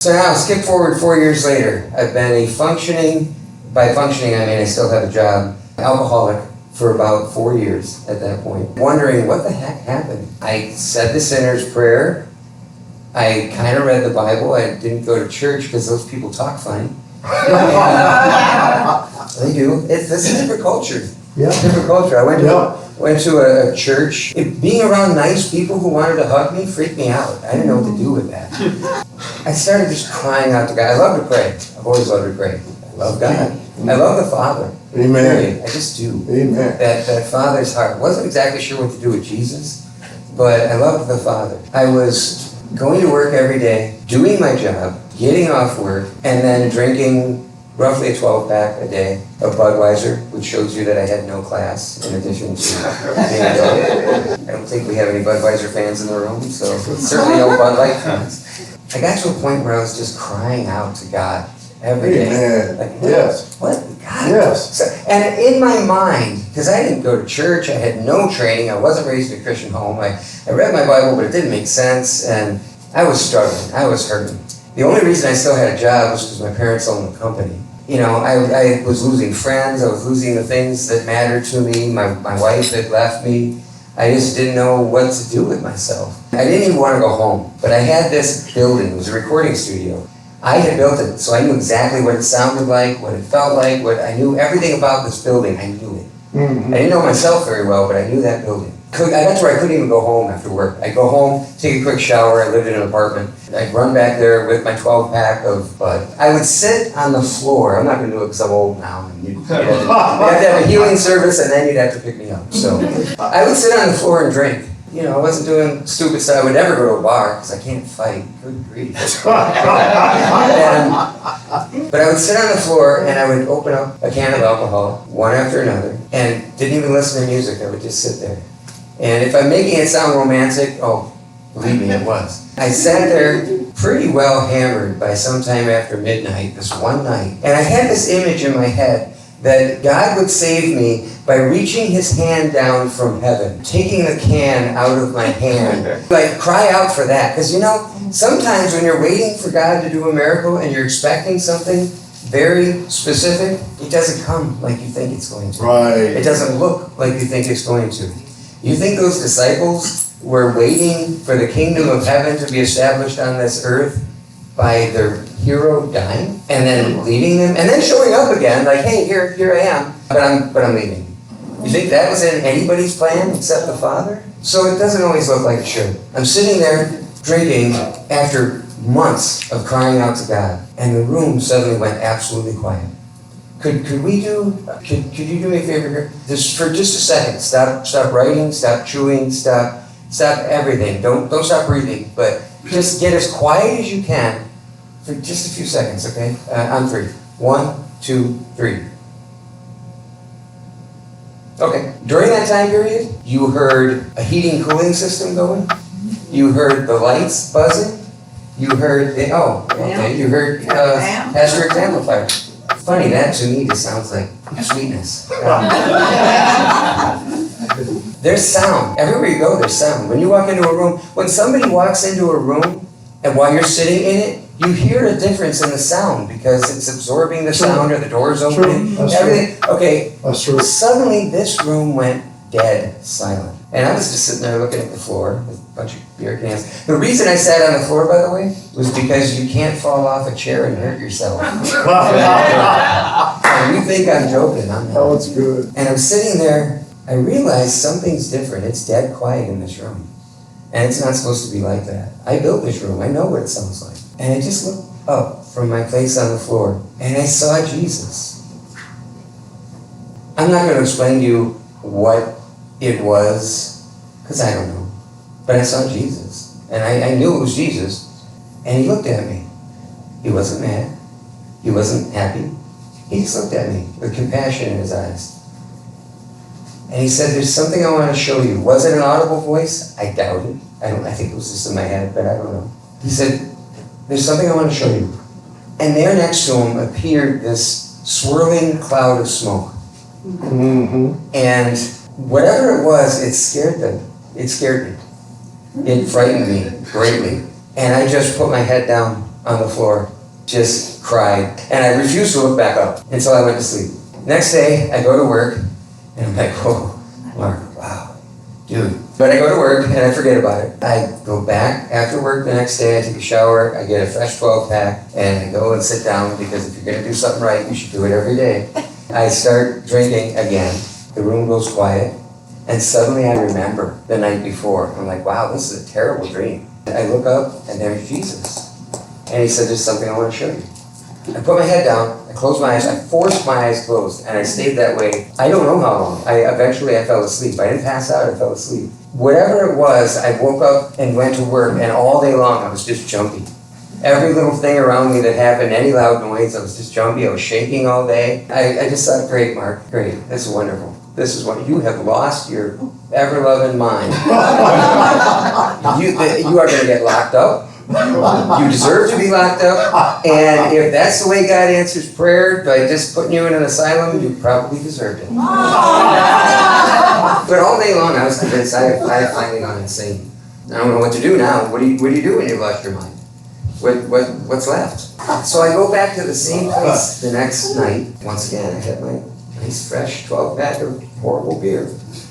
So now, skip forward 4 years later. I've been a functioning, by functioning I mean I still have a job, alcoholic for about 4 years at that point. Wondering what the heck happened. I said the sinner's prayer. I kind of read the Bible. I didn't go to church because those people talk funny. They do. This is a different culture. Yeah. Different culture. I went to a church. Being around nice people who wanted to hug me freaked me out. I didn't know what to do with that. I started just crying out to God. I love to pray. I've always loved to pray. I love God. I love the Father. Amen. I just do. Amen. That Father's heart. Wasn't exactly sure what to do with Jesus, but I loved the Father. I was going to work every day, doing my job, getting off work, and then drinking roughly a 12-pack a day of Budweiser, which shows you that I had no class in addition to being adult. I don't think we have any Budweiser fans in the room, so certainly no Bud Light fans. I got to a point where I was just crying out to God every day. Amen. Like, yes. What? God? Yes. So, and in my mind, because I didn't go to church, I had no training, I wasn't raised in a Christian home, I read my Bible, but it didn't make sense, and I was struggling, I was hurting. The only reason I still had a job was because my parents owned the company. You know, I was losing friends, I was losing the things that mattered to me, my wife had left me. I just didn't know what to do with myself. I didn't even want to go home, but I had this building, it was a recording studio. I had built it, so I knew exactly what it sounded like, what it felt like, I knew everything about this building, I knew it. Mm-hmm. I didn't know myself very well, but I knew that building. That's where I couldn't even go home after work. I'd go home, take a quick shower, I lived in an apartment. I'd run back there with my 12-pack of Bud. I would sit on the floor, I'm not going to do it because I'm old now, and you'd have to have a healing service and then you'd have to pick me up. So I would sit on the floor and drink. You know, I wasn't doing stupid stuff. I would never go to a bar because I can't fight. Good grief. But I would sit on the floor and I would open up a can of alcohol, one after another, and didn't even listen to music. I would just sit there. And if I'm making it sound romantic, oh, believe me, it was. I sat there pretty well hammered by sometime after midnight, this one night, and I had this image in my head that God would save me by reaching his hand down from heaven, taking the can out of my hand. Like, cry out for that. Because, you know, sometimes when you're waiting for God to do a miracle and you're expecting something very specific, it doesn't come like you think it's going to. Right. It doesn't look like you think it's going to. You think those disciples were waiting for the kingdom of heaven to be established on this earth by their hero dying and then leaving them and then showing up again like, hey, here I am, but I'm leaving. You think that was in anybody's plan except the Father? So it doesn't always look like it should. I'm sitting there drinking after months of crying out to God, and the room suddenly went absolutely quiet. Could you do me a favor here? Just for just a second, stop writing, stop chewing, stop everything. Don't stop breathing, but just get as quiet as you can for just a few seconds, okay? On three. 1, 2, 3. Okay. During that time period, you heard a heating cooling system going. You heard the lights buzzing. You heard you heard Pastor's amplifier. Funny, that to me just sounds like sweetness. There's sound. Everywhere you go, there's sound. When you walk into a room, when somebody walks into a room, and while you're sitting in it, you hear a difference in the sound because it's absorbing the sound or the door's opening. Everything. Okay. That's true. Suddenly, this room went dead silent. And I was just sitting there looking at the floor with a bunch of beer cans. The reason I sat on the floor, by the way, was because you can't fall off a chair and hurt yourself. You think I'm joking, I'm not. Oh, it's good. And I'm sitting there, I realize something's different. It's dead quiet in this room. And it's not supposed to be like that. I built this room, I know what it sounds like. And I just looked up from my place on the floor, and I saw Jesus. I'm not going to explain to you what it was, because I don't know. But I saw Jesus. And I knew it was Jesus. And he looked at me. He wasn't mad. He wasn't happy. He just looked at me with compassion in his eyes. And he said, there's something I want to show you. Was it an audible voice? I doubt it. I think it was just in my head, but I don't know. He said, there's something I want to show you. And there next to him appeared this swirling cloud of smoke. Mm-hmm. And whatever it was, it scared them. It scared me. It frightened me greatly. And I just put my head down on the floor, just cried. And I refused to look back up until I went to sleep. Next day, I go to work, and I'm like, oh, Mark, wow, dude. But I go to work, and I forget about it. I go back after work the next day, I take a shower, I get a fresh 12-pack, and I go and sit down, because if you're going to do something right, you should do it every day. I start drinking again. The room goes quiet, and suddenly I remember the night before. I'm like, wow, this is a terrible dream. I look up, and there's Jesus. And he said, there's something I want to show you. I put my head down, I closed my eyes, I forced my eyes closed, and I stayed that way. I don't know how long. Eventually I fell asleep. I didn't pass out, I fell asleep. Whatever it was, I woke up and went to work, and all day long I was just jumpy. Every little thing around me that happened, any loud noise, I was just jumpy, I was shaking all day. I just thought, great, Mark, great, this is wonderful. This is what you have lost your ever-loving mind. You are going to get locked up. You deserve to be locked up, and if that's the way God answers prayer by just putting you in an asylum, you probably deserved it. But all day long I was convinced I had finally gone insane. I don't know what to do now. What do you do when you've lost your mind? What's left? So I go back to the same place the next night. Once again, I had my nice fresh 12-pack of horrible beer.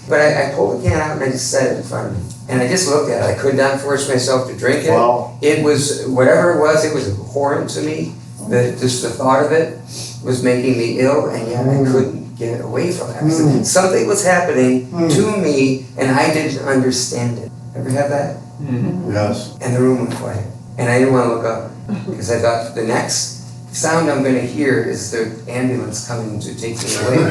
But I pulled the can out and I just set it in front of me. And I just looked at it. I could not force myself to drink it. Wow. It was, whatever it was abhorrent to me. Just the thought of it was making me ill, and yet I couldn't get away from it. Something was happening to me, and I didn't understand it. Ever have that? Yes. And the room was quiet. And I didn't want to look up, because I thought the next sound I'm going to hear is the ambulance coming to take me away.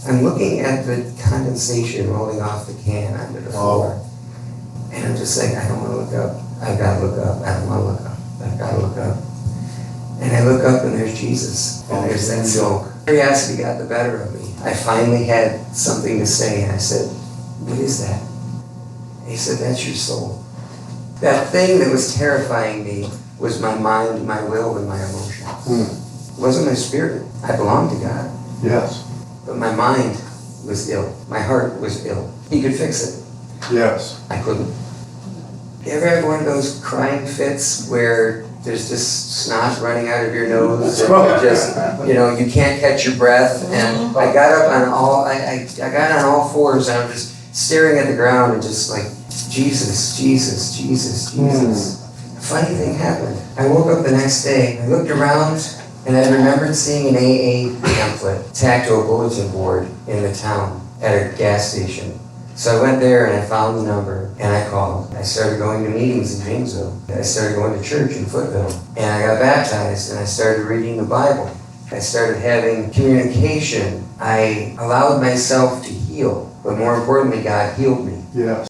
I'm looking at the condensation rolling off the can onto the floor. And I'm just saying, I don't want to look up. I've got to look up. I don't want to look up. I've got to look up. And I look up and there's Jesus. And there's that smoke. Curiosity got the better of me. I finally had something to say, and I said, what is that? And he said, that's your soul. That thing that was terrifying me was my mind, my will, and my emotions. It wasn't my spirit. I belonged to God. Yes. But my mind was ill. My heart was ill. He could fix it. Yes. I couldn't. You ever have one of those crying fits where there's just snot running out of your nose and you're just, you can't catch your breath? And I got up on I got on all fours and I'm just staring at the ground and just like, Jesus, Jesus, Jesus, Jesus. A funny thing happened. I woke up the next day, I looked around, and I remembered seeing an AA pamphlet tacked to a bulletin board in the town at a gas station. So I went there and I found the number and I called. I started going to meetings in Janesville. I started going to church in Footville. And I got baptized and I started reading the Bible. I started having communication. I allowed myself to heal, but more importantly, God healed me. Yes.